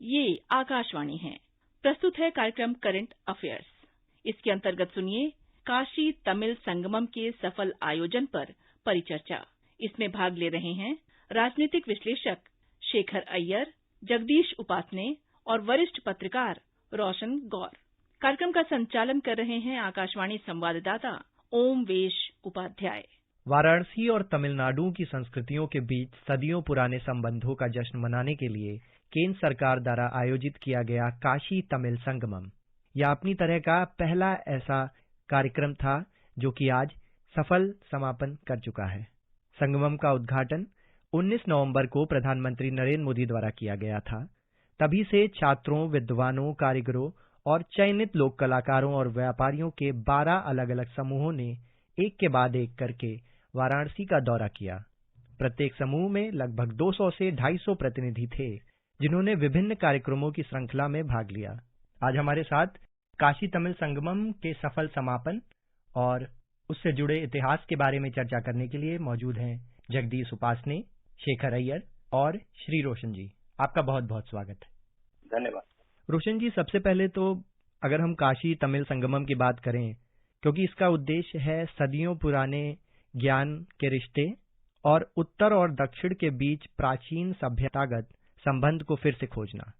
ये आकाशवाणी है। प्रस्तुत है कार्यक्रम करंट अफेयर्स। इसके अंतर्गत सुनिए काशी तमिल संगमम के सफल आयोजन पर परिचर्चा। इसमें भाग ले रहे हैं राजनीतिक विश्लेषक शेखर अय्यर, जगदीश उपासने और वरिष्ठ पत्रकार रोशन गौर। कार्यक्रम का संचालन कर रहे हैं आकाशवाणी संवाददाता ओम वेश उपाध्याय। वाराणसी और तमिलनाडु की संस्कृतियों के बीच सदियों पुराने संबंधों का जश्न मनाने के लिए केंद्र सरकार द्वारा आयोजित किया गया काशी तमिल संगमम यह अपनी तरह का पहला ऐसा कार्यक्रम था जो कि आज सफल समापन कर चुका है। संगमम का उद्घाटन 19 नवंबर को प्रधानमंत्री नरेंद्र मोदी द्वारा किया गया था। तभी से छात्रों, विद्वानों, कारीगरों और चयनित लोक कलाकारों और व्यापारियों के 12 अलग-अलग समूहों ने एक के बाद एक करके वाराणसी का दौरा किया। प्रत्येक समूह में लगभग 200 से 250 प्रतिनिधि थे जिन्होंने विभिन्न कार्यक्रमों की श्रृंखला में भाग लिया। आज हमारे साथ काशी तमिल संगमम के सफल समापन और उससे जुड़े इतिहास के बारे में चर्चा करने के लिए मौजूद हैं जगदीश उपासने, शेखर अय्यर और श्री रोशन जी। आपका बहुत बहुत स्वागत है। धन्यवाद। रोशन जी, सबसे पहले तो अगर हम काशी तमिल संगमम की बात करें, क्योंकि इसका उद्देश्य है सदियों पुराने ज्ञान के रिश्ते और उत्तर और दक्षिण के बीच प्राचीन सभ्यतागत संबंध को फिर से खोजना।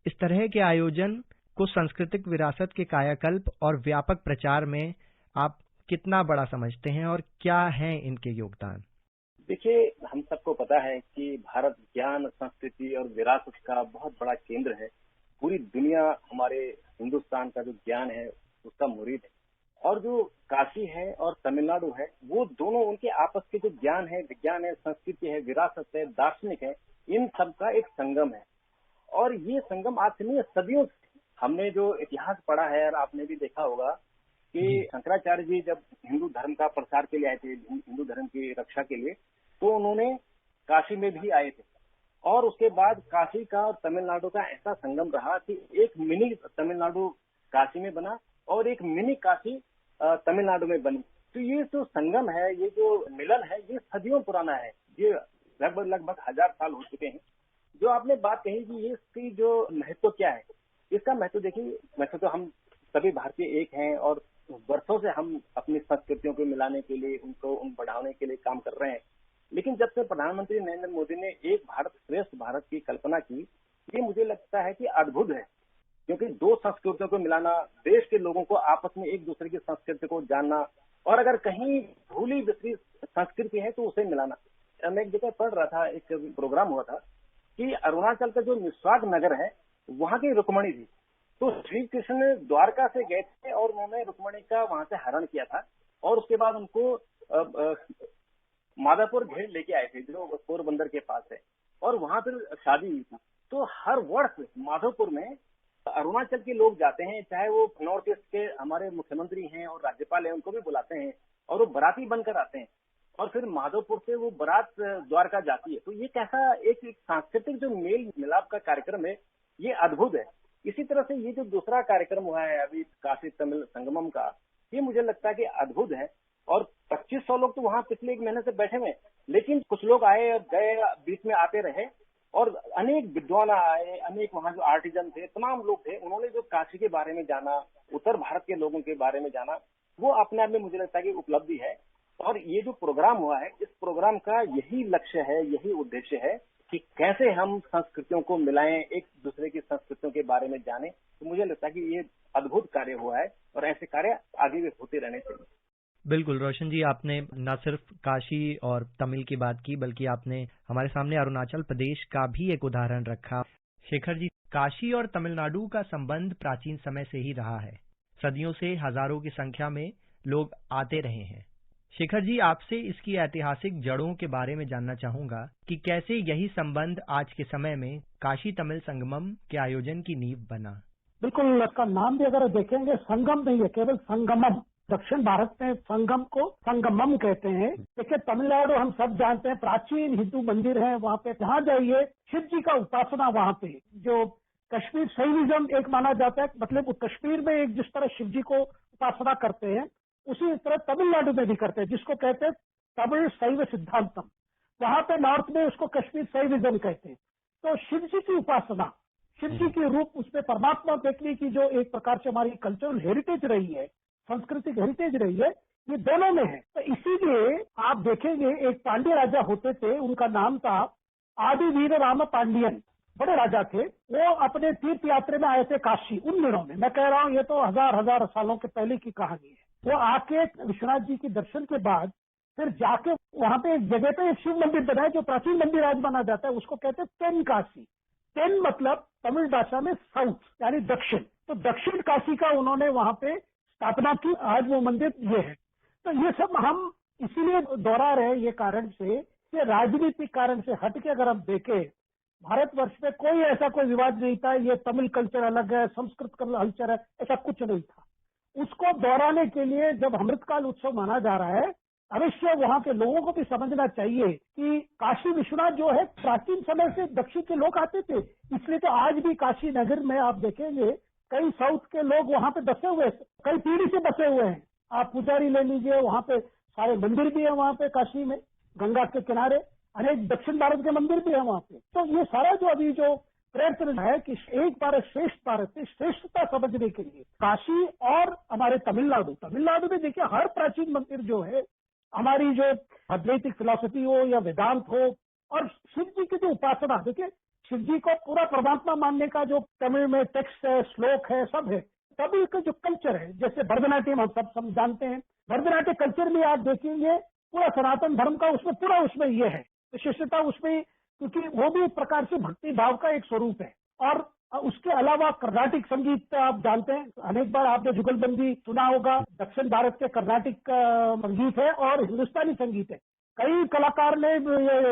इस तरह के आयोजन को सांस्कृतिक विरासत के कायाकल्प और व्यापक प्रचार में आप कितना बड़ा समझते हैं और क्या हैं इनके योगदान? देखिए, हम सबको पता है कि भारत ज्ञान, संस्कृति और विरासत का बहुत बड़ा केंद्र है। पूरी दुनिया हमारे हिंदुस्तान का जो ज्ञान है उसका मुरीद है। और जो काशी है और तमिलनाडु है, वो दोनों उनके आपस के जो ज्ञान है, विज्ञान है, संस्कृति है, विरासत है, दार्शनिक है, इन सब का एक संगम है। और ये संगम आज से नहीं, सदियों से हमने जो इतिहास पढ़ा है और आपने भी देखा होगा कि शंकराचार्य जी जब हिंदू धर्म का प्रसार के लिए आए थे, हिंदू धर्म की रक्षा के लिए, तो उन्होंने काशी में भी आए थे। और उसके बाद काशी का और तमिलनाडु का ऐसा संगम रहा कि एक मिनी तमिलनाडु काशी में बना और एक मिनी काशी तमिलनाडु में बनी। तो ये जो संगम है, ये जो मिलन है, ये सदियों पुराना है। ये लगभग 1000 साल हो चुके हैं। जो आपने बात कही कि ये इसकी जो महत्व क्या है, इसका महत्व देखिए, महत्व तो हम सभी भारतीय एक हैं और वर्षों से हम अपनी संस्कृतियों को मिलाने के लिए, उनको बढ़ाने के लिए काम कर रहे हैं। लेकिन जब से प्रधानमंत्री नरेंद्र मोदी ने एक भारत श्रेष्ठ भारत की कल्पना की, ये मुझे लगता है कि अद्भुत है। क्योंकि दो संस्कृतियों को मिलाना, देश के लोगों को आपस में एक दूसरे की संस्कृति को जानना, और अगर कहीं भूली बिसरी संस्कृति है तो उसे मिलाना। मैं एक जगह पढ़ रहा था, एक प्रोग्राम हुआ था कि अरुणाचल का जो निस्वाग नगर है, वहां की रुक्मणी थी। तो श्री कृष्ण द्वारका से गए थे और उन्होंने रुक्मणी का वहां से हरण किया था और उसके बाद उनको माधवपुर घेर लेके आए थे, जो पोरबंदर के पास है, और वहां पर शादी हुई थी। तो हर वर्ष माधवपुर में अरुणाचल के लोग जाते हैं, चाहे वो नॉर्थ ईस्ट के हमारे मुख्यमंत्री हैं और राज्यपाल हैं, उनको भी बुलाते हैं और वो बाराती बनकर आते हैं और फिर माधवपुर से वो बारात द्वारका जाती है। तो ये कैसा एक सांस्कृतिक जो मेल मिलाप का कार्यक्रम है, ये अद्भुत है। इसी तरह से ये जो दूसरा कार्यक्रम हुआ है अभी काशी तमिल संगमम का, ये मुझे लगता है कि अद्भुत है। और 2500 लोग तो वहां पिछले 1 महीने से बैठे हुए, लेकिन कुछ लोग आए और गए, बीच में आते रहे, और अनेक विद्वान आए, अनेक वहां जो आर्टिजन थे, तमाम लोग थे। उन्होंने जो काशी के बारे में जाना, उत्तर भारत के लोगों के बारे में जाना, वो अपने आप में मुझे लगता है कि उपलब्धि है। और ये जो प्रोग्राम हुआ है, इस प्रोग्राम का यही लक्ष्य है, यही उद्देश्य है कि कैसे हम संस्कृतियों को मिलाएं, एक दूसरे की संस्कृतियों के बारे में जानें। तो मुझे लगता है कि ये अद्भुत कार्य हुआ है और ऐसे कार्य आगे भी होते रहने चाहिए। बिल्कुल रोशन जी, आपने न सिर्फ काशी और तमिल की बात की, बल्कि आपने हमारे सामने अरुणाचल प्रदेश का भी एक उदाहरण रखा। शेखर जी, काशी और तमिलनाडु का संबंध प्राचीन समय से ही रहा है। सदियों से हजारों की संख्या में लोग आते रहे हैं। शेखर जी, आपसे इसकी ऐतिहासिक जड़ों के बारे में जानना चाहूंगा कि कैसे यही संबंध आज के समय में काशी तमिल संगमम के आयोजन की नींव बना। बिल्कुल, इसका नाम भी अगर देखेंगे, संगम नहीं है, केवल संगमम। दक्षिण भारत में संगम को संगमम कहते हैं। देखिए, तमिलनाडु हम सब जानते हैं, प्राचीन हिंदू मंदिर है वहाँ पे। जहाँ जाइए, शिव जी का उपासना वहाँ पे, जो कश्मीर शैविज्म एक माना जाता है, मतलब वो कश्मीर में एक जिस तरह शिव जी को उपासना करते हैं, उसी तरह तमिलनाडु में भी करते हैं, जिसको कहते हैं तमिल शैव सिद्धांतम। वहाँ पे नॉर्थ में उसको कश्मीर शैविज्म कहते हैं। तो शिव जी की उपासना, शिव जी के रूप, उसमें परमात्मा देखने की जो एक प्रकार से हमारी कल्चरल हेरिटेज रही है, सांस्कृतिक हेरिटेज रही है, ये दोनों में है। तो इसीलिए आप देखेंगे एक पांड्य राजा होते थे, उनका नाम था आदि वीर राम पांड्यन, बड़े राजा थे। वो अपने तीर्थ यात्रा में आए थे काशी, उन दिनों में, मैं कह रहा हूँ ये तो हजार सालों के पहले की कहानी है। वो आके विश्वनाथ जी के दर्शन के बाद फिर जाके वहां पे एक जगह पे एक शिव मंदिर बना है, जो प्राचीन मंदिर आज माना जाता है, उसको कहते हैं तेन काशी। तेन मतलब तमिल भाषा में साउथ, यानी दक्षिण। तो दक्षिण काशी का उन्होंने वहां पे स्थापना की, आज वो मंदिर ये है। तो ये सब हम इसीलिए दोहरा रहे ये कारण से कि राजनीतिक कारण से हट के अगर हम देखें, भारतवर्ष में कोई ऐसा कोई विवाद नहीं था, ये तमिल कल्चर अलग है, संस्कृत कल्चर है, ऐसा कुछ नहीं था। उसको दोहराने के लिए जब अमृतकाल उत्सव माना जा रहा है, अवश्य वहां के लोगों को भी समझना चाहिए कि काशी विश्वनाथ जो है, प्राचीन समय से दक्षिण के लोग आते थे, इसलिए तो आज भी काशी नगर में आप देखेंगे कई साउथ के लोग वहां पे बसे हुए हैं, कई पीढ़ी से बसे हुए हैं। आप पुजारी ले लीजिए, वहां पे सारे मंदिर भी है, वहां पे काशी में गंगा के किनारे अनेक दक्षिण भारत के मंदिर भी है वहां पे। तो ये सारा जो अभी जो प्रयत्न है कि एक भारत श्रेष्ठ भारत की श्रेष्ठता समझने के लिए काशी और हमारे तमिलनाडु में देखिए हर प्राचीन मंदिर जो है, हमारी जो अद्वैतिक फिलॉसफी हो या वेदांत हो, और शिव जी की जो उपासना, देखिए शिव जी को पूरा परमात्मा मानने का जो तमिल में टेक्स्ट है, श्लोक है, सब है। तभी का जो कल्चर है, जैसे भरतनाट्यम हम सब जानते हैं, भरतनाट्यम कल्चर में आप देखेंगे पूरा सनातन धर्म का उसमें ये है विशिष्टता उसमें, क्योंकि वो भी एक प्रकार से भक्ति भाव का एक स्वरूप है। और उसके अलावा कर्नाटिक संगीत आप जानते हैं, अनेक बार आपने जुगलबंदी सुना होगा, दक्षिण भारत के कर्नाटिक संगीत है और हिंदुस्तानी संगीत है। कई कलाकार ने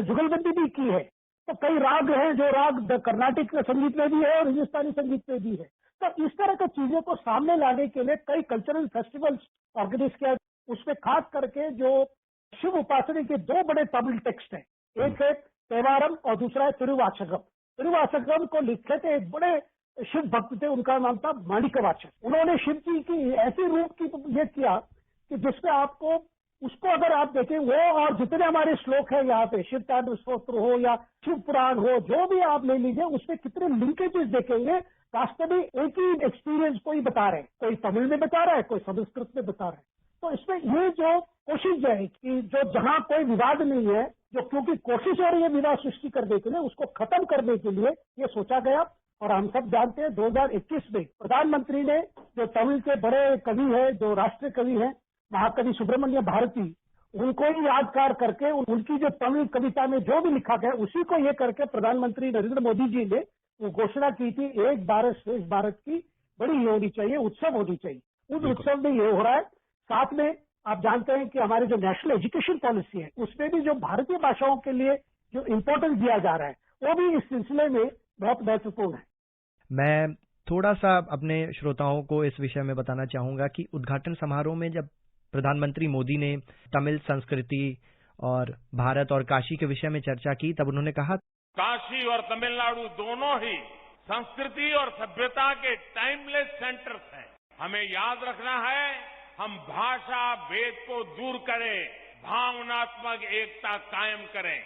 जुगलबंदी भी की है। तो कई राग हैं जो राग कर्नाटिक संगीत में भी है और हिंदुस्तानी संगीत में भी है। तो इस तरह की चीजों को सामने लाने के लिए कई कल्चरल फेस्टिवल्स ऑर्गेनाइज किया। उसमें खास करके जो शिव उपासना के दो बड़े तमिल टेक्स्ट हैं, एक है तेवारम और दूसरा है तिरुवाचकम। तिरुवाचकम को लिखे थे एक बड़े शिव भक्त थे, उनका नाम था माणिकवाचक। उन्होंने शिव जी की ऐसी रूप की ये किया कि जिसमें आपको उसको अगर आप देखें, वो और जितने हमारे श्लोक है यहाँ पे, शिव तांडव स्तोत्र हो या शिव पुराण हो, जो भी आप ले लीजिए, उसमें कितने लिंकेजेस देखेंगे। वास्तव में एक ही एक्सपीरियंस कोई बता रहे हैं, कोई तमिल में बता रहा है, कोई संस्कृत में बता रहा है। तो इसमें ये जो कोशिश है कि जो जहां कोई विवाद नहीं है, जो क्योंकि कोशिश हो रही है विवाद सृष्टि करने के लिए, उसको खत्म करने के लिए ये सोचा गया। और हम सब जानते हैं 2021 में प्रधानमंत्री ने जो तमिल के बड़े कवि है, जो राष्ट्रीय कवि है महाकवि सुब्रमण्य भारती, उनको ही यादगार करके उनकी जो तमिल कविता में जो भी लिखा गया उसी को ये करके प्रधानमंत्री नरेंद्र मोदी जी ने वो घोषणा की थी, एक भारत श्रेष्ठ भारत की बड़ी ये होनी चाहिए, उत्सव होनी चाहिए। उस उत्सव में ये हो रहा है। साथ में आप जानते हैं कि हमारे जो नेशनल एजुकेशन पॉलिसी है, उसमें भी जो भारतीय भाषाओं के लिए जो इम्पोर्टेंस दिया जा रहा है, वो भी इस सिलसिले में बहुत महत्वपूर्ण है। मैं थोड़ा सा अपने श्रोताओं को इस विषय में बताना चाहूंगा कि उद्घाटन समारोह में जब प्रधानमंत्री मोदी ने तमिल संस्कृति और भारत और काशी के विषय में चर्चा की, तब उन्होंने कहा, काशी और तमिलनाडु दोनों ही संस्कृति और सभ्यता के टाइमलेस सेंटर्स हैं। हमें याद रखना है, हम भाषा भेद को दूर करें, भावनात्मक एकता कायम करें।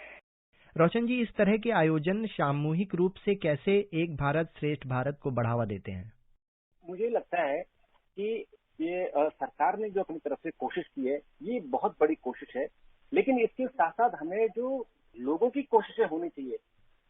रोशन जी, इस तरह के आयोजन सामूहिक रूप से कैसे एक भारत श्रेष्ठ भारत को बढ़ावा देते हैं? मुझे लगता है कि ये सरकार ने जो अपनी तरफ से कोशिश की है, ये बहुत बड़ी कोशिश है। लेकिन इसके साथ साथ हमें जो लोगों की कोशिशें होनी चाहिए,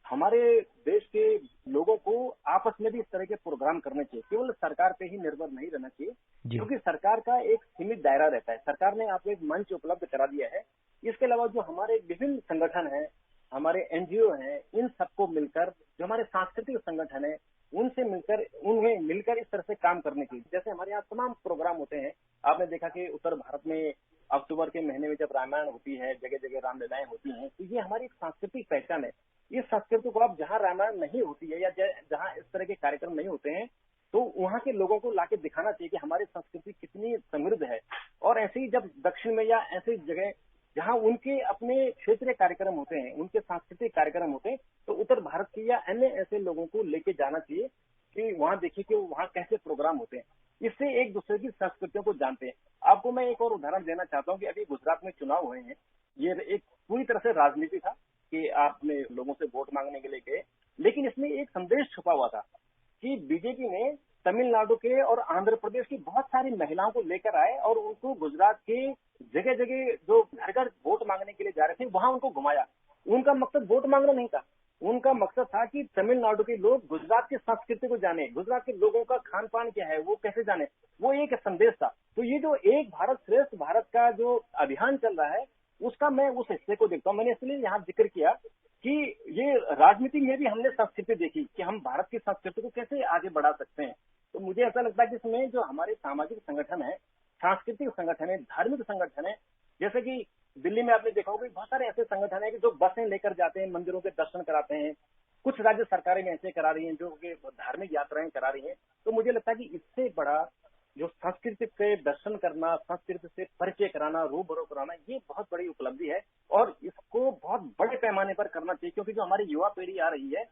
हमारे देश के लोगों को आपस में भी इस तरह के प्रोग्राम करने चाहिए। केवल सरकार पे ही निर्भर नहीं रहना चाहिए, क्योंकि सरकार का एक सीमित दायरा रहता है। सरकार ने आपको एक मंच उपलब्ध करा दिया है। इसके अलावा जो हमारे विभिन्न संगठन हैं, हमारे एनजीओ हैं, इन सबको मिलकर, जो हमारे सांस्कृतिक संगठन है, उन्हें मिलकर इस तरह से काम करने की, जैसे हमारे यहाँ तमाम प्रोग्राम होते हैं। आपने देखा कि उत्तर भारत में अक्टूबर के महीने में जब रामायण होती है, जगह जगह रामलीलाएं होती हैं, तो ये हमारी एक सांस्कृतिक पहचान है। इस संस्कृति को आप जहाँ रामायण नहीं होती है या जहाँ इस तरह के कार्यक्रम नहीं होते हैं, तो वहाँ के लोगों को लाके दिखाना चाहिए कि हमारी संस्कृति कितनी समृद्ध है। और ऐसे ही जब दक्षिण में या ऐसी जगह जहाँ उनके अपने क्षेत्रीय कार्यक्रम होते हैं, उनके सांस्कृतिक कार्यक्रम होते हैं, तो उत्तर भारत के या अन्य ऐसे लोगों को लेके जाना चाहिए कि वहाँ देखिए कि वहाँ कैसे प्रोग्राम होते हैं। इससे एक दूसरे की संस्कृतियों को जानते हैं। आपको मैं एक और उदाहरण देना चाहता हूँ कि अभी गुजरात में चुनाव हुए हैं। ये एक पूरी तरह से राजनीति था कि आपने लोगों से वोट मांगने के लिए गए, लेकिन इसमें एक संदेश छुपा हुआ था कि बीजेपी ने तमिलनाडु के और आंध्र प्रदेश की बहुत सारी महिलाओं को लेकर आए और उनको गुजरात के जगह जगह जो घर घर वोट मांगने के लिए जा रहे थे वहां उनको घुमाया। उनका मकसद वोट मांगना नहीं था, उनका मकसद था कि तमिलनाडु के लोग गुजरात की संस्कृति को जाने, गुजरात के लोगों का खान पान क्या है वो कैसे जाने, वो एक संदेश था। तो ये जो एक भारत श्रेष्ठ भारत का जो अभियान चल रहा है उसका मैं उस हिस्से को देखता हूँ। मैंने इसलिए यहाँ जिक्र किया कि ये राजनीति में भी हमने संस्कृति देखी कि हम भारत की संस्कृति को कैसे आगे बढ़ा सकते हैं। तो मुझे ऐसा लगता है कि इसमें जो हमारे सामाजिक संगठन है, सांस्कृतिक संगठन है, धार्मिक संगठन है, जैसे कि दिल्ली में आपने देखा होगा बहुत सारे ऐसे संगठन है कि जो बसें लेकर जाते हैं, मंदिरों के दर्शन कराते हैं। कुछ राज्य सरकारें ऐसे करा रही हैं जो कि धार्मिक यात्राएं करा रही हैं। तो मुझे लगता है कि इससे बड़ा जो संस्कृति के दर्शन करना, संस्कृति से परिचय कराना, रूबरू कराना, ये बहुत बड़ी उपलब्धि है और इसको बहुत बड़े पैमाने पर करना चाहिए, क्योंकि जो हमारी युवा पीढ़ी आ रही है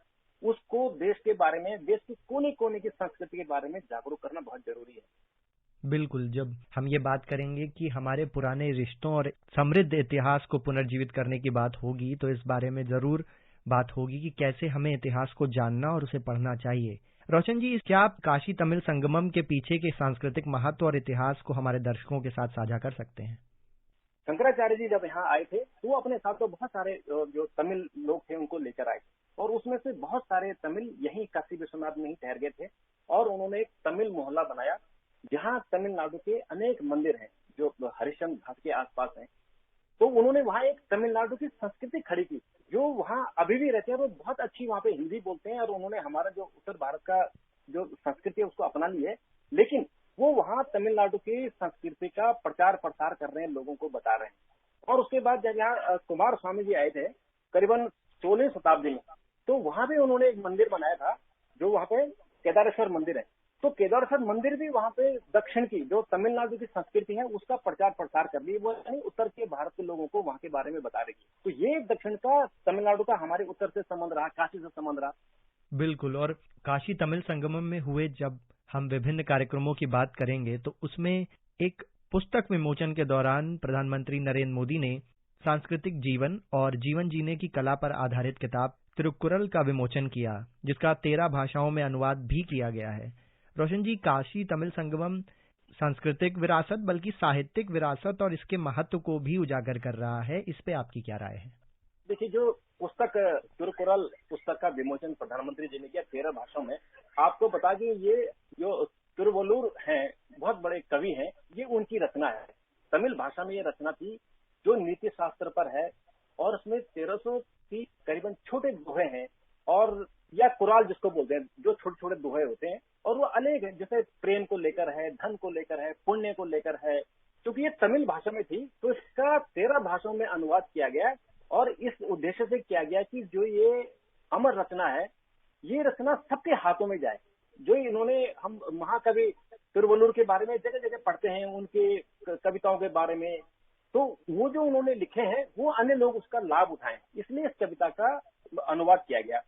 उसको देश के बारे में, देश की कोने कोने की संस्कृति के बारे में जागरूक करना बहुत जरूरी है। बिल्कुल, जब हम ये बात करेंगे कि हमारे पुराने रिश्तों और समृद्ध इतिहास को पुनर्जीवित करने की बात होगी तो इस बारे में जरूर बात होगी कि कैसे हमें इतिहास को जानना और उसे पढ़ना चाहिए। रोशन जी, क्या आप काशी तमिल संगमम के पीछे के सांस्कृतिक महत्व और इतिहास को हमारे दर्शकों के साथ साझा कर सकते हैं? शंकराचार्य जी जब यहाँ आए थे तो अपने साथ तो बहुत सारे जो तमिल लोग थे उनको लेकर आए और उसमें से बहुत सारे तमिल यहीं काशी विश्वनाथ में ही ठहर गए थे और उन्होंने एक तमिल मोहल्ला बनाया जहाँ तमिलनाडु के अनेक मंदिर हैं जो हरिश्चंद्र घाट के आसपास हैं। तो उन्होंने वहाँ एक तमिलनाडु की संस्कृति खड़ी की जो वहाँ अभी भी रहते हैं। वो बहुत अच्छी वहाँ पे हिंदी बोलते हैं और उन्होंने हमारा जो उत्तर भारत का जो संस्कृति है उसको अपना ली है, लेकिन वो वहाँ तमिलनाडु की संस्कृति का प्रचार प्रसार कर रहे हैं, लोगों को बता रहे हैं। और उसके बाद जब यहाँ कुमार स्वामी जी आए थे करीबन 16वीं शताब्दी में, तो वहाँ पे उन्होंने एक मंदिर बनाया था जो वहाँ पे केदारेश्वर मंदिर है। तो केदारेश्वर मंदिर भी वहाँ पे दक्षिण की जो तमिलनाडु की संस्कृति है उसका प्रचार प्रसार कर रही है, वो यानी उत्तर के भारत के लोगों को वहाँ के बारे में बता रही है। तो ये दक्षिण का तमिलनाडु का हमारे उत्तर से संबंध रहा, काशी से संबंध रहा। बिल्कुल, और काशी तमिल संगमम में हुए जब हम विभिन्न कार्यक्रमों की बात करेंगे तो उसमें एक पुस्तक विमोचन के दौरान प्रधानमंत्री नरेंद्र मोदी ने सांस्कृतिक जीवन और जीवन जीने की कला पर आधारित किताब तिरुक्कुरल का विमोचन किया, जिसका 13 भाषाओं में अनुवाद भी किया गया है। रोशन जी, काशी तमिल संगमम सांस्कृतिक विरासत बल्कि साहित्यिक विरासत और इसके महत्व को भी उजागर कर रहा है, इस पे आपकी क्या राय है? देखिए, जो पुस्तक तिरुक्कुरल पुस्तक का विमोचन प्रधानमंत्री जी ने किया 13 भाषाओं में, आपको बता दें ये जो तिरुवल्लुर हैं बहुत बड़े कवि हैं, ये उनकी रचना है। तमिल भाषा में ये रचना थी जो नीति शास्त्र पर है और उसमें 1330 करीबन छोटे दोहे हैं और या कुराल जिसको बोलते हैं, जो छोटे छोटे दोहे होते हैं और वो अनेक है, जैसे प्रेम को लेकर है, धन को लेकर है, पुण्य को लेकर है। क्योंकि ये तमिल भाषा में थी तो इसका 13 भाषाओं में अनुवाद किया गया और इस उद्देश्य से किया गया कि जो ये अमर रचना है ये रचना सबके हाथों में जाए। जो इन्होंने, हम महाकवि तिरुवल्लुर के बारे में जगह जगह पढ़ते हैं, उनके कविताओं के बारे में, तो वो जो उन्होंने लिखे हैं वो अन्य लोग उसका लाभ उठाएं, इसलिए इस कविता का अनुवाद किया गया।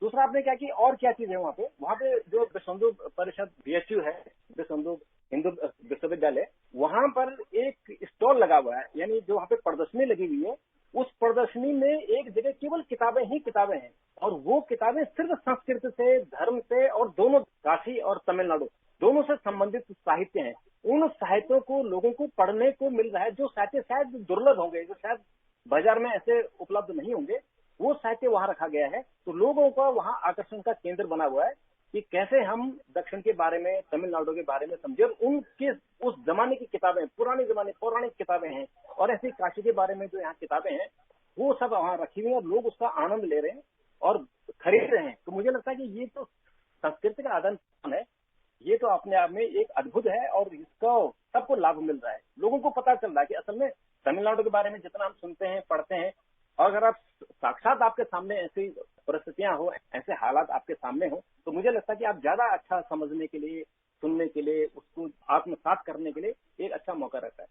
दूसरा आपने क्या कि और क्या चीज है वहाँ पे जो विश्व हिंदू परिषद BHU है, विश्व हिंदू विश्वविद्यालय, वहां पर एक स्टॉल लगा हुआ है, यानी जो वहाँ पे प्रदर्शनी लगी हुई है, उस प्रदर्शनी में एक जगह केवल किताबें ही किताबें हैं और वो किताबें सिर्फ संस्कृत से, धर्म से और दोनों काशी और तमिलनाडु दोनों से संबंधित साहित्य हैं। उन साहित्यों को लोगों को पढ़ने को मिल रहा है, जो साहित्य शायद दुर्लभ होंगे, जो शायद बाजार में ऐसे उपलब्ध नहीं होंगे, वो साहित्य वहां रखा गया है। तो लोगों का वहां आकर्षण का केंद्र बना हुआ है कि कैसे हम दक्षिण के बारे में, तमिलनाडु के बारे में समझे। उनके उस जमाने की किताबें, पुराने जमाने पौराणिक किताबें हैं और ऐसी काशी के बारे में जो यहाँ किताबें हैं वो सब वहां रखी हुई है और लोग उसका आनंद ले रहे हैं और खरीद रहे हैं। तो मुझे लगता है कि ये तो संस्कृति का आदान प्रदान है, ये तो अपने आप में एक अद्भुत है और इसका सबको लाभ मिल रहा है। लोगों को पता चल रहा है कि असल में तमिलनाडु के बारे में जितना हम सुनते हैं, पढ़ते हैं, और अगर आप साक्षात आपके सामने ऐसी परिस्थितियां हो, ऐसे हालात आपके सामने हो, तो मुझे लगता है कि आप ज्यादा अच्छा समझने के लिए, सुनने के लिए, उसको आत्मसात करने के लिए एक अच्छा मौका रहता है।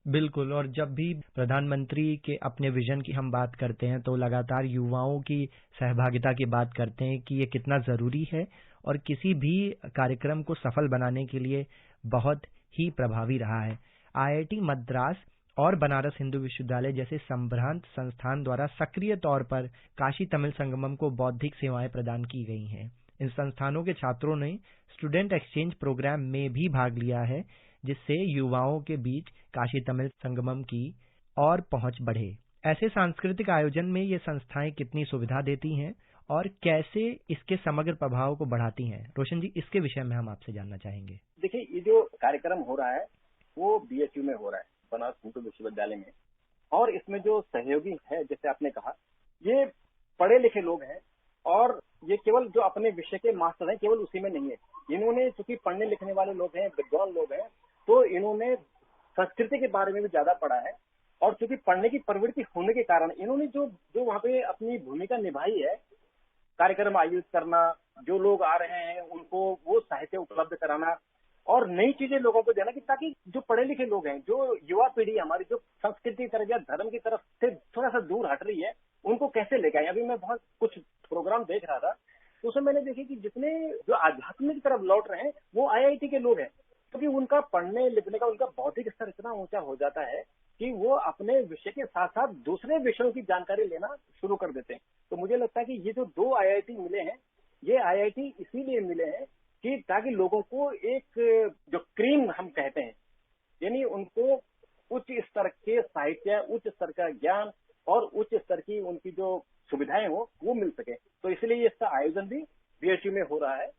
बिल्कुल, और जब भी प्रधानमंत्री के अपने विजन की हम बात करते हैं तो लगातार युवाओं की सहभागिता की बात करते हैं कि ये कितना जरूरी है और किसी भी कार्यक्रम को सफल बनाने के लिए बहुत ही प्रभावी रहा है। IIT मद्रास और बनारस हिंदू विश्वविद्यालय जैसे संभ्रांत संस्थान द्वारा सक्रिय तौर पर काशी तमिल संगमम को बौद्धिक सेवाएं प्रदान की गई हैं। इन संस्थानों के छात्रों ने स्टूडेंट एक्सचेंज प्रोग्राम में भी भाग लिया है, जिससे युवाओं के बीच काशी तमिल संगमम की और पहुंच बढ़े। ऐसे सांस्कृतिक आयोजन में ये संस्थाएं कितनी सुविधा देती हैं और कैसे इसके समग्र प्रभाव को बढ़ाती हैं, रोशन जी, इसके विषय में हम आपसे जानना चाहेंगे। देखिए, ये जो कार्यक्रम हो रहा है वो बीएचयू में हो रहा है, बनारस हिंदू विश्वविद्यालय में, और इसमें जो सहयोगी है, जैसे आपने कहा, ये पढ़े लिखे लोग हैं और ये केवल जो अपने विषय के मास्टर हैं केवल उसी में नहीं है। इन्होंने, चूंकि पढ़ने लिखने वाले लोग हैं, विद्वान लोग हैं, तो इन्होंने संस्कृति के बारे में भी ज्यादा पढ़ा है, और चूंकि पढ़ने की प्रवृत्ति होने के कारण इन्होंने जो वहाँ पे अपनी भूमिका निभाई है, कार्यक्रम आयोजित करना, जो लोग आ रहे हैं उनको वो साहित्य उपलब्ध कराना और नई चीजें लोगों को देना, कि ताकि जो पढ़े लिखे लोग हैं, जो युवा पीढ़ी हमारी जो संस्कृति की तरफ या धर्म की तरफ से थोड़ा सा दूर हट रही है, उनको कैसे लेके आए। अभी मैं बहुत कुछ प्रोग्राम देख रहा था, तो उसमें मैंने देखी कि जितने जो आध्यात्मिक की तरफ लौट रहे हैं वो आईआईटी के लोग हैं, क्योंकि उनका पढ़ने लिखने का उनका बौद्धिक स्तर इतना ऊंचा हो जाता है कि वो अपने विषय के साथ साथ दूसरे विषयों की जानकारी लेना शुरू कर देते हैं। तो मुझे लगता है कि ये जो 2 आईआईटी मिले हैं, ये आईआईटी इसीलिए मिले हैं कि ताकि लोगों को एक जो क्रीम हम कहते हैं, यानी उनको उच्च स्तर के साहित्य, उच्च स्तर का ज्ञान और उच्च स्तर की उनकी जो सुविधाएं हो वो मिल सके। तो इसलिए इसका आयोजन भी बीएचयू में हो रहा है,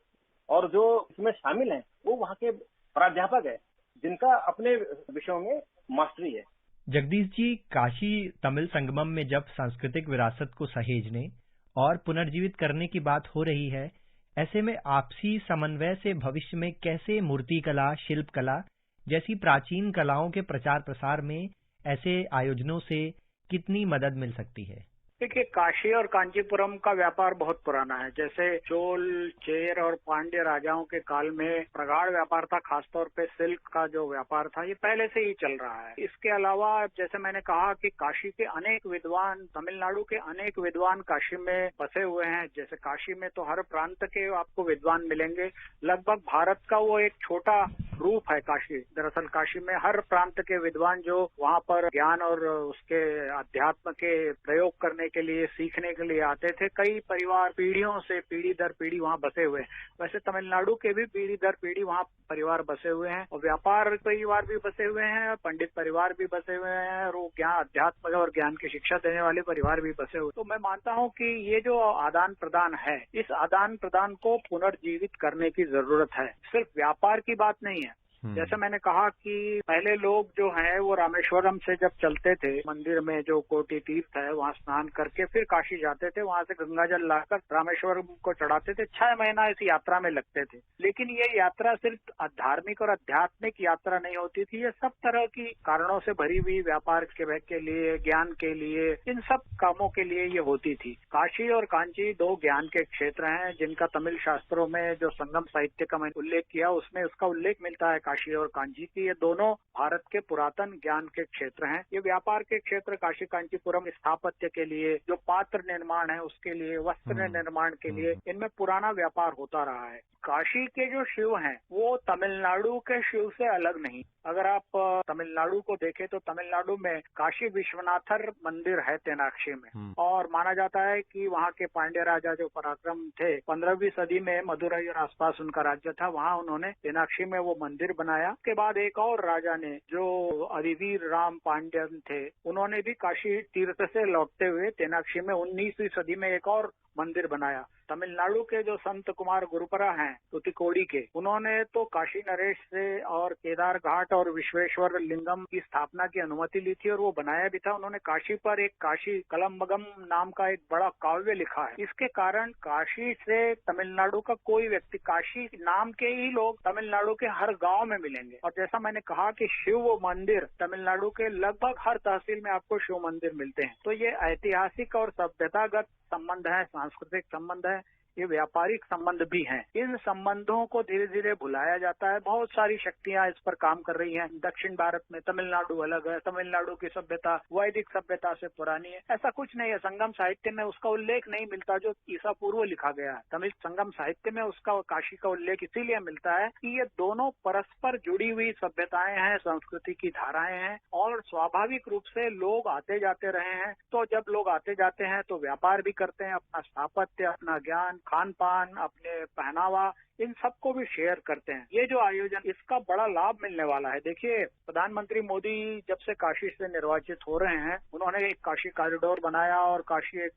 और जो इसमें शामिल हैं वो वहाँ के प्राध्यापक है जिनका अपने विषयों में मास्टरी है। जगदीश जी, काशी तमिल संगमम में जब सांस्कृतिक विरासत को सहेजने और पुनर्जीवित करने की बात हो रही है, ऐसे में आपसी समन्वय से भविष्य में कैसे मूर्ति कला, शिल्प कला जैसी प्राचीन कलाओं के प्रचार प्रसार में ऐसे आयोजनों से कितनी मदद मिल सकती है? देखिए, काशी और कांचीपुरम का व्यापार बहुत पुराना है। जैसे चोल, चेर और पांड्य राजाओं के काल में प्रगाढ़ व्यापार था, खासतौर पे सिल्क का जो व्यापार था ये पहले से ही चल रहा है। इसके अलावा जैसे मैंने कहा कि काशी के अनेक विद्वान, तमिलनाडु के अनेक विद्वान काशी में बसे हुए हैं। जैसे काशी में तो हर प्रांत के आपको विद्वान मिलेंगे। लगभग भारत का वो एक छोटा रूप है काशी। दरअसल काशी में हर प्रांत के विद्वान जो वहाँ पर ज्ञान और उसके अध्यात्म के प्रयोग करने के लिए, सीखने के लिए आते थे। कई परिवार पीढ़ियों से पीढ़ी दर पीढ़ी वहाँ बसे हुए हैं। वैसे तमिलनाडु के भी पीढ़ी दर पीढ़ी वहाँ परिवार बसे हुए हैं, और व्यापार परिवार भी बसे हुए हैं, पंडित परिवार भी बसे हुए हैं, और वो ज्ञान, अध्यात्म और ज्ञान की शिक्षा देने वाले परिवार भी बसे हुए। तो मैं मानता हूँ कि ये जो आदान प्रदान है, इस आदान प्रदान को पुनर्जीवित करने की जरूरत है। सिर्फ व्यापार की बात नहीं है। जैसे मैंने कहा कि पहले लोग जो हैं वो रामेश्वरम से जब चलते थे, मंदिर में जो कोटि तीर्थ है वहाँ स्नान करके फिर काशी जाते थे, वहाँ से गंगा जल लाकर रामेश्वरम को चढ़ाते थे। 6 महीना इस यात्रा में लगते थे। लेकिन ये यात्रा सिर्फ धार्मिक और आध्यात्मिक यात्रा नहीं होती थी, ये सब तरह की कारणों से भरी हुई, व्यापार के लिए, ज्ञान के लिए, इन सब कामों के लिए ये होती थी। काशी और कांची 2 ज्ञान के क्षेत्र हैं, जिनका तमिल शास्त्रों में जो संगम साहित्य का मैंने उल्लेख किया उसमें उसका उल्लेख मिलता है काशी और कांची की। ये दोनों भारत के पुरातन ज्ञान के क्षेत्र हैं। ये व्यापार के क्षेत्र काशी कांचीपुरम स्थापत्य के लिए, जो पात्र निर्माण है उसके लिए, वस्त्र निर्माण के लिए, इनमें पुराना व्यापार होता रहा है। काशी के जो शिव हैं वो तमिलनाडु के शिव से अलग नहीं। अगर आप तमिलनाडु को देखें तो तमिलनाडु में काशी विश्वनाथर मंदिर है तेनाक्षी में, और माना जाता है कि वहाँ के पांड्य राजा जो पराक्रम थे, 15वीं सदी में मदुरई और आसपास उनका राज्य था, वहाँ उन्होंने तेनाक्षी में वो मंदिर बनाया। उसके बाद एक और राजा ने, जो अधिवीर राम पांड्यन थे, उन्होंने भी काशी तीर्थ से लौटते हुए तेनाक्षी में 19वीं सदी में एक और मंदिर बनाया। तमिलनाडु के जो संत कुमार गुरुपरा हैं तुतिकोड़ी के, उन्होंने तो काशी नरेश से और केदार घाट और विश्वेश्वर लिंगम की स्थापना की अनुमति ली थी और वो बनाया भी था। उन्होंने काशी पर एक काशी कलम्बगम नाम का एक बड़ा काव्य लिखा है। इसके कारण काशी से तमिलनाडु का कोई व्यक्ति, काशी नाम के ही लोग तमिलनाडु के हर गांव में मिलेंगे। और जैसा मैंने कहा कि शिव मंदिर तमिलनाडु के लगभग हर तहसील में आपको शिव मंदिर मिलते हैं। तो ये ऐतिहासिक और सभ्यतागत संबंध है, सांस्कृतिक संबंध है, ये व्यापारिक संबंध भी हैं। इन संबंधों को धीरे धीरे भुलाया जाता है। बहुत सारी शक्तियां इस पर काम कर रही हैं। दक्षिण भारत में तमिलनाडु अलग है, तमिलनाडु की सभ्यता वैदिक सभ्यता से पुरानी है, ऐसा कुछ नहीं है। संगम साहित्य में उसका उल्लेख नहीं मिलता जो ईसा पूर्व लिखा गया है। तमिल संगम साहित्य में उसका, काशी का उल्लेख इसीलिए मिलता है कि ये दोनों परस्पर जुड़ी हुई सभ्यताएं हैं, संस्कृति की धाराएं हैं, और स्वाभाविक रूप से लोग आते जाते रहे हैं। तो जब लोग आते जाते हैं तो व्यापार भी करते हैं, अपना स्थापत्य, अपना ज्ञान, खान पान, अपने पहनावा, इन सबको भी शेयर करते हैं। ये जो आयोजन, इसका बड़ा लाभ मिलने वाला है। देखिए, प्रधानमंत्री मोदी जब से काशी से निर्वाचित हो रहे हैं, उन्होंने एक काशी कॉरिडोर बनाया और काशी एक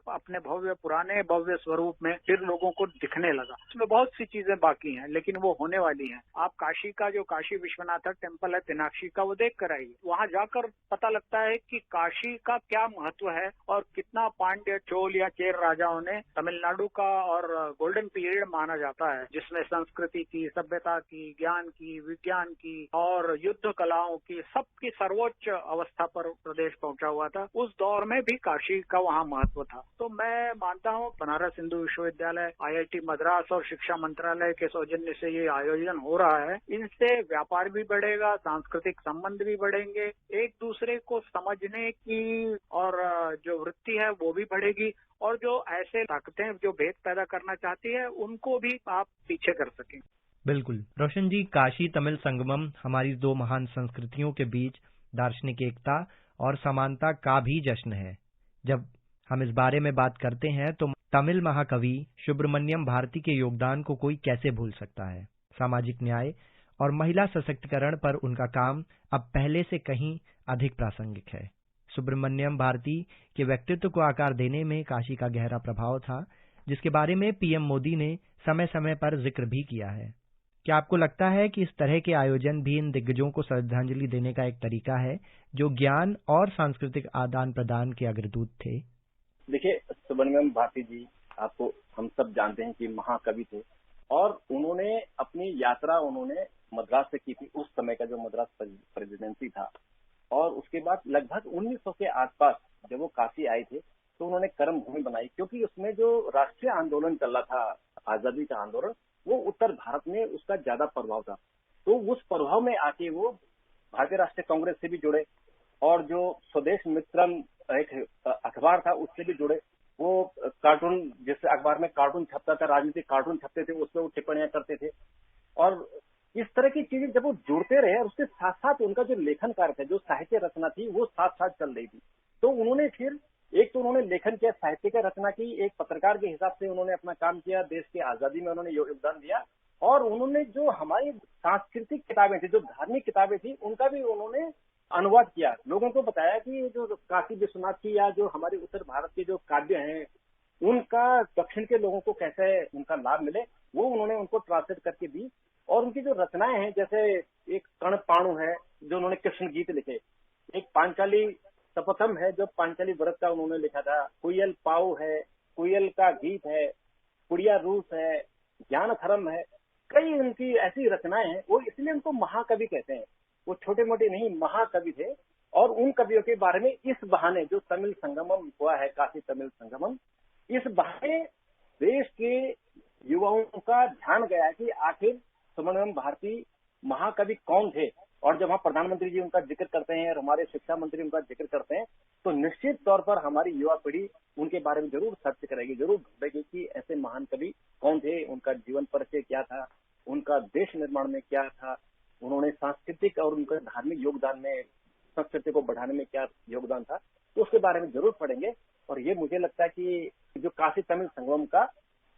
अपने पुराने भव्य स्वरूप में फिर लोगों को दिखने लगा। उसमें बहुत सी चीजें बाकी हैं, लेकिन वो होने वाली हैं। आप काशी का जो काशी विश्वनाथ टेम्पल है मीनाक्षी का, वो देख कर आइए। वहाँ जाकर पता लगता है कि काशी का क्या महत्व है और कितना पांड्य, चोल या चेर राजाओं ने तमिलनाडु का और गोल्डन पीरियड माना जाता है, जिसमें संस्कृति की, सभ्यता की, ज्ञान की, विज्ञान की और युद्ध कलाओं की सबकी सर्वोच्च अवस्था पर प्रदेश पहुंचा हुआ था। उस दौर में भी काशी का वहाँ महत्व था। तो मैं मानता हूँ बनारस हिंदू विश्वविद्यालय, IIT मद्रास और शिक्षा मंत्रालय के सौजन्य से ये आयोजन हो रहा है। इनसे व्यापार भी बढ़ेगा, सांस्कृतिक संबंध भी बढ़ेंगे, एक दूसरे को समझने की और जो वृत्ति है वो भी बढ़ेगी, और जो ऐसे ताकतें जो भेद पैदा करना चाहती है उनको भी आप पीछे कर सकें। बिल्कुल रोशन जी, काशी तमिल संगमम हमारी दो महान संस्कृतियों के बीच दार्शनिक एकता और समानता का भी जश्न है। जब हम इस बारे में बात करते हैं तो तमिल महाकवि सुब्रमण्यम भारती के योगदान को कोई कैसे भूल सकता है। सामाजिक न्याय और महिला सशक्तिकरण पर उनका काम अब पहले से कहीं अधिक प्रासंगिक है। सुब्रमण्यम भारती के व्यक्तित्व को आकार देने में काशी का गहरा प्रभाव था, जिसके बारे में पीएम मोदी ने समय समय पर जिक्र भी किया है। क्या आपको लगता है कि इस तरह के आयोजन भी इन दिग्गजों को श्रद्धांजलि देने का एक तरीका है, जो ज्ञान और सांस्कृतिक आदान प्रदान के अग्रदूत थे? देखिए, सुब्रमण्यम भारती जी, आपको हम सब जानते हैं कि महाकवि थे और उन्होंने अपनी यात्रा मद्रास से की थी। उस समय का जो मद्रास प्रेसिडेंसी था, और उसके बाद लगभग 1900 के आसपास जब वो काशी आए थे तो उन्होंने कर्म भूमि बनाई, क्योंकि उसमें जो राष्ट्रीय आंदोलन चल रहा था, आजादी का आंदोलन, वो उत्तर भारत में उसका ज्यादा प्रभाव था। तो उस प्रभाव में आके वो भारतीय राष्ट्रीय कांग्रेस से भी जुड़े और जो स्वदेश मित्रम एक अखबार था उससे भी जुड़े। वो कार्टून, जिस अखबार में कार्टून छपता था, राजनीतिक कार्टून छपते थे, उसमें वो टिप्पणियां करते थे। और इस तरह की चीजें जब वो जुड़ते रहे और उसके साथ साथ उनका जो लेखन कार्य था, जो साहित्य रचना थी, वो साथ साथ चल रही थी। तो उन्होंने फिर एक तो उन्होंने लेखन किया, साहित्य का रचना की, एक पत्रकार के हिसाब से उन्होंने अपना काम किया, देश की आजादी में उन्होंने योगदान दिया, और उन्होंने जो हमारी सांस्कृतिक किताबें थी, जो धार्मिक किताबें थी, उनका भी उन्होंने अनुवाद किया। लोगों को बताया कि जो काशी विश्वनाथ की या जो हमारे उत्तर भारत के जो काव्य हैं, उनका दक्षिण के लोगों को कैसे उनका लाभ मिले, वो उन्होंने उनको ट्रांसलेट करके दी। और उनकी जो रचनाएं हैं, जैसे एक कर्ण पाणु है जो उन्होंने कृष्ण गीत लिखे, एक पांचाली सपथम है जो पांचाली व्रत का उन्होंने लिखा था, कुयल पाऊ है, कुयल का गीत है, कुड़िया रूस है, ज्ञान धर्म है, कई उनकी ऐसी रचनाएं हैं। वो इसलिए उनको महाकवि कहते हैं। वो छोटे मोटे नहीं, महाकवि थे। और उन कवियों के बारे में इस बहाने जो तमिल संगमम हुआ है, काशी तमिल संगमम, इस बहाने देश के युवाओं का ध्यान गया कि आखिर सुब्रमण्यम भारती महाकवि कौन थे। और जब हम प्रधानमंत्री जी उनका जिक्र करते हैं और हमारे शिक्षा मंत्री उनका जिक्र करते हैं, तो निश्चित तौर पर हमारी युवा पीढ़ी उनके बारे में जरूर सर्च करेगी, जरूर ढूंढेगी कि ऐसे महान कवि कौन थे, उनका जीवन परिचय क्या था, उनका देश निर्माण में क्या था, उन्होंने सांस्कृतिक और उनका धार्मिक योगदान में, संस्कृति को बढ़ाने में क्या योगदान था, तो उसके बारे में जरूर पढ़ेंगे। और ये मुझे लगता है कि जो काशी तमिल संगमम का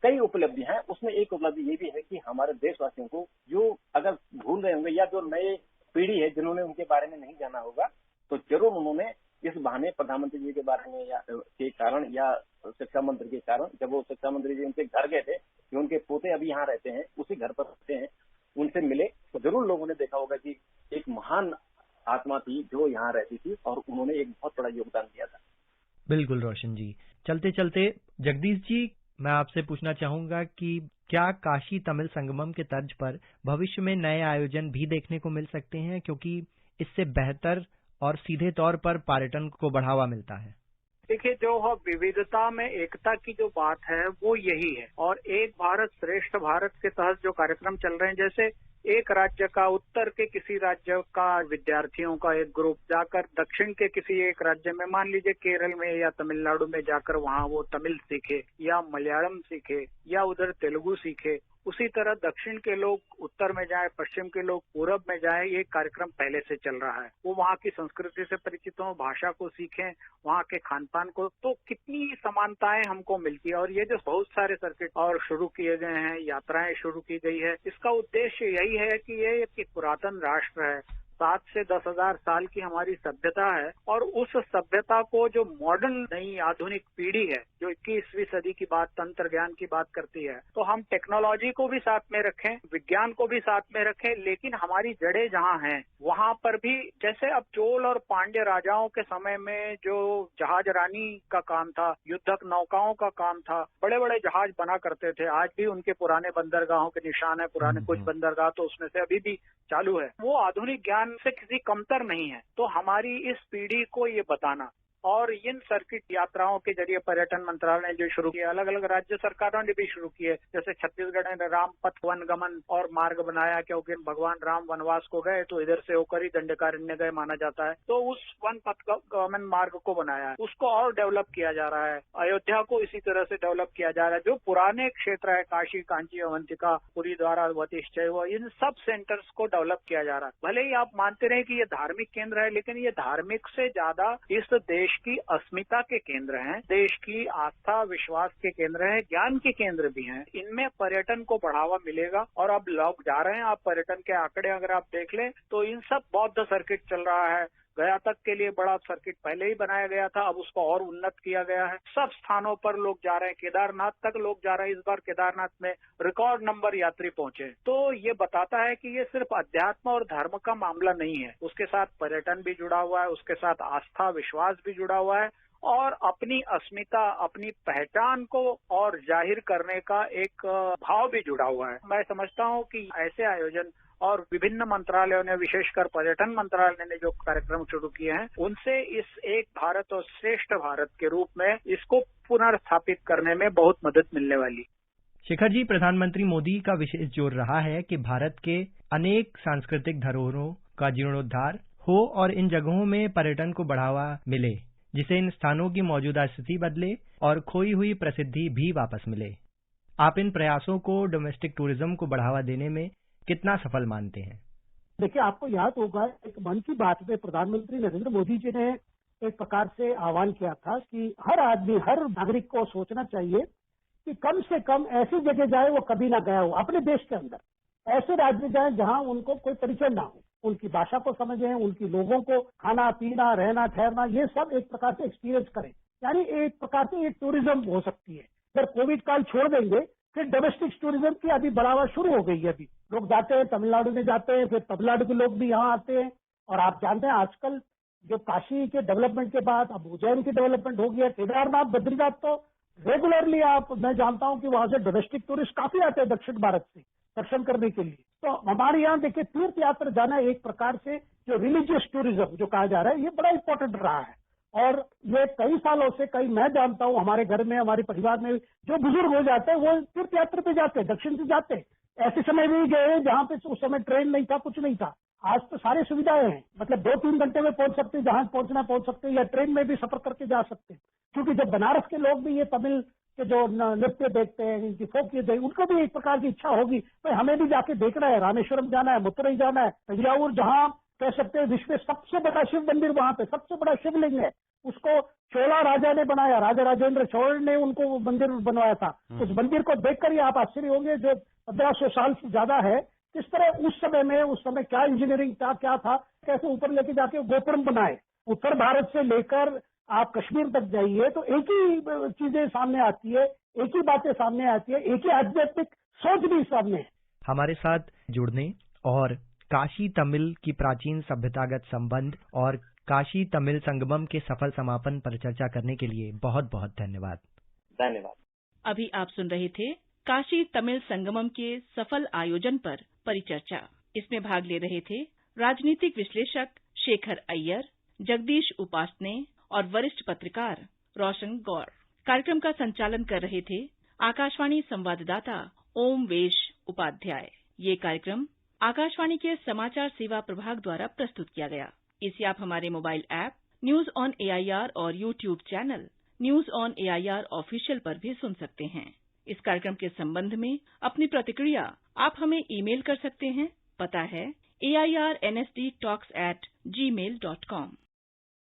कई उपलब्धि हैं, उसमें एक उपलब्धि ये भी है कि हमारे देशवासियों को जो अगर भूल रहे होंगे या जो नए पीढ़ी है जिन्होंने उनके बारे में नहीं जाना होगा, तो जरूर उन्होंने इस बहाने प्रधानमंत्री जी के बारे में के कारण या शिक्षा मंत्री के कारण, जब वो शिक्षा मंत्री जी उनके घर गए थे, जो उनके पोते अभी यहाँ रहते हैं, उसी घर पर रहते हैं, उनसे मिले, तो जरूर लोगों ने देखा होगा कि एक महान आत्मा थी जो यहाँ रहती थी और उन्होंने एक बहुत बड़ा योगदान दिया था। बिल्कुल रोशन जी, चलते चलते जगदीश जी, मैं आपसे पूछना चाहूंगा कि क्या काशी तमिल संगमम के तर्ज पर भविष्य में नए आयोजन भी देखने को मिल सकते हैं, क्योंकि इससे बेहतर और सीधे तौर पर पर्यटन को बढ़ावा मिलता है? देखिए, जो विविधता में एकता की जो बात है वो यही है। और एक भारत श्रेष्ठ भारत के तहत जो कार्यक्रम चल रहे हैं, जैसे एक राज्य का, उत्तर के किसी राज्य का विद्यार्थियों का एक ग्रुप जाकर दक्षिण के किसी एक राज्य में, मान लीजिए केरल में या तमिलनाडु में जाकर वहाँ वो तमिल सीखे या मलयालम सीखे या उधर तेलुगु सीखे उसी तरह दक्षिण के लोग उत्तर में जाएं, पश्चिम के लोग पूरब में जाएं, ये कार्यक्रम पहले से चल रहा है। वो वहाँ की संस्कृति से परिचित हों, भाषा को सीखें, वहाँ के खान पान को, तो कितनी समानताएं हमको मिलती है। और ये जो बहुत सारे सर्किट और शुरू किए गए हैं, यात्राएं शुरू की गई है, इसका उद्देश्य यही है कि ये एक पुरातन राष्ट्र है, 7 से 10,000 साल की हमारी सभ्यता है, और उस सभ्यता को जो मॉडर्न नई आधुनिक पीढ़ी है जो 21वीं सदी की बात, तंत्र ज्ञान की बात करती है, तो हम टेक्नोलॉजी को भी साथ में रखें, विज्ञान को भी साथ में रखें, लेकिन हमारी जड़ें जहाँ हैं वहाँ पर भी, जैसे अब चोल और पांड्य राजाओं के समय में जो जहाज रानी का काम था, युद्धक नौकाओं का काम था, बड़े बड़े जहाज बना करते थे, आज भी उनके पुराने बंदरगाहों के निशान है, पुराने कुछ बंदरगाह तो उसमें से अभी भी चालू है, वो आधुनिक ज्ञान से किसी कमतर नहीं है। तो हमारी इस पीढ़ी को ये बताना, और इन सर्किट यात्राओं के जरिए पर्यटन मंत्रालय ने जो शुरू किया, अलग अलग राज्य सरकारों ने भी शुरू किए, जैसे छत्तीसगढ़ ने राम पथ वन गमन और मार्ग बनाया, क्योंकि भगवान राम वनवास को गए तो इधर से होकर ही दंडकारण्य गए माना जाता है, तो उस वन पथ गमन मार्ग को बनाया है, उसको और डेवलप किया जा रहा है। अयोध्या को इसी तरह से डेवलप किया जा रहा है। जो पुराने क्षेत्र है, काशी, कांची, अवंतिका, पुरी, द्वारा, वशिष्ठ, इन सब सेंटर्स को डेवलप किया जा रहा है। भले ही आप मानते रहे कि ये धार्मिक केंद्र है, लेकिन ये धार्मिक से ज्यादा इस देश की अस्मिता के केंद्र हैं, देश की आस्था विश्वास के केंद्र हैं, ज्ञान के केंद्र भी हैं। इनमें पर्यटन को बढ़ावा मिलेगा। और अब लोग जा रहे हैं, आप पर्यटन के आंकड़े अगर आप देख लें तो इन सब बौद्ध सर्किट चल रहा है। गया तक के लिए बड़ा सर्किट पहले ही बनाया गया था, अब उसको और उन्नत किया गया है। सब स्थानों पर लोग जा रहे हैं, केदारनाथ तक लोग जा रहे हैं। इस बार केदारनाथ में रिकॉर्ड नंबर यात्री पहुंचे। तो ये बताता है कि ये सिर्फ अध्यात्म और धर्म का मामला नहीं है, उसके साथ पर्यटन भी जुड़ा हुआ है, उसके साथ आस्था विश्वास भी जुड़ा हुआ है, और अपनी अस्मिता, अपनी पहचान को और जाहिर करने का एक भाव भी जुड़ा हुआ है। मैं समझता हूँ कि ऐसे आयोजन और विभिन्न मंत्रालयों ने, विशेषकर पर्यटन मंत्रालय ने जो कार्यक्रम शुरू किए हैं, उनसे इस एक भारत और श्रेष्ठ भारत के रूप में इसको पुनर्स्थापित करने में बहुत मदद मिलने वाली। शिखर जी, प्रधानमंत्री मोदी का विशेष जोर रहा है कि भारत के अनेक सांस्कृतिक धरोहरों का जीर्णोद्धार हो और इन जगहों में पर्यटन को बढ़ावा मिले, जिससे इन स्थानों की मौजूदा स्थिति बदले और खोई हुई प्रसिद्धि भी वापस मिले। आप इन प्रयासों को डोमेस्टिक टूरिज्म को बढ़ावा देने में कितना सफल मानते हैं? देखिए, आपको याद होगा एक मन की बात में प्रधानमंत्री नरेंद्र मोदी जी ने एक प्रकार से आह्वान किया था कि हर आदमी, हर नागरिक को सोचना चाहिए कि कम से कम ऐसी जगह जाए वो कभी ना गया हो अपने देश के अंदर, ऐसे राज्य में जाए जहां उनको कोई परिचय ना हो, उनकी भाषा को समझें, उनकी लोगों को खाना पीना रहना ठहरना ये सब एक प्रकार से एक्सपीरियंस करें। यानी एक प्रकार से ये टूरिज्म हो सकती है। अगर कोविड काल छोड़ देंगे फिर डोमेस्टिक टूरिज्म की अभी बढ़ावा शुरू हो गई है। अभी लोग जाते हैं, तमिलनाडु में जाते हैं, फिर तमिलनाडु के लोग भी यहाँ आते हैं। और आप जानते हैं आजकल जो काशी के डेवलपमेंट के बाद अब उज्जैन की डेवलपमेंट हो गई है, केदारनाथ, बद्रीनाथ, तो रेगुलरली मैं जानता हूँ कि वहां से डोमेस्टिक टूरिस्ट काफी आते हैं दक्षिण भारत से दर्शन करने के लिए। तो हमारे यहाँ देखिए तीर्थ यात्रा जाना एक प्रकार से जो रिलीजियस टूरिज्म जो कहा जा रहा है ये बड़ा इंपॉर्टेंट रहा है। और ये कई सालों से मैं जानता हूँ हमारे घर में, हमारे परिवार में जो बुजुर्ग हो जाते हैं वो तीर्थ यात्रा पे जाते हैं, दक्षिण से जाते हैं। ऐसे समय भी गए जहाँ पे उस समय ट्रेन नहीं था, कुछ नहीं था। आज तो सारी सुविधाएं हैं, मतलब 2-3 घंटे में पहुंच सकते हैं, जहां पहुंचना पहुंच सकते हैं, या ट्रेन में भी सफर करके जा सकते हैं। क्योंकि जब बनारस के लोग भी ये तमिल के जो नृत्य देखते हैं, इनकी फोक ये उनको भी एक प्रकार की इच्छा होगी तो हमें भी जाके देखना है, रामेश्वरम जाना है, मथुरई जाना है, तंजावुर, जहाँ कह सकते हैं विश्व में सबसे बड़ा शिव मंदिर, वहां पे सबसे बड़ा शिवलिंग है, उसको चोला राजा ने बनाया, राजा राजेंद्र चोल ने उनको मंदिर बनवाया था। उस मंदिर को देखकर ही आप आश्चर्य होंगे, जो 1500 साल से ज्यादा है, किस तरह उस समय क्या इंजीनियरिंग था, क्या था, कैसे ऊपर लेके जाके गोपुरम बनाए। उत्तर भारत से लेकर आप कश्मीर तक जाइए तो एक ही चीजें सामने आती है, एक ही बातें सामने आती है, एक ही आध्यात्मिक सोच भी सामने है। हमारे साथ जुड़ने और काशी तमिल की प्राचीन सभ्यतागत संबंध और काशी तमिल संगमम के सफल समापन पर चर्चा करने के लिए बहुत बहुत धन्यवाद। धन्यवाद। अभी आप सुन रहे थे काशी तमिल संगमम के सफल आयोजन पर परिचर्चा। इसमें भाग ले रहे थे राजनीतिक विश्लेषक शेखर अय्यर, जगदीश उपासने और वरिष्ठ पत्रकार रोशन गौर। कार्यक्रम का संचालन कर रहे थे आकाशवाणी संवाददाता ओम वेश उपाध्याय। ये कार्यक्रम आकाशवाणी के समाचार सेवा प्रभाग द्वारा प्रस्तुत किया गया। इसे आप हमारे mobile app news on AIR और YouTube channel news on AIR official पर भी सुन सकते हैं। इस कार्यक्रम के संबंध में अपनी प्रतिक्रिया आप हमें ईमेल कर सकते हैं। पता है AIRNSDtalks@gmail.com।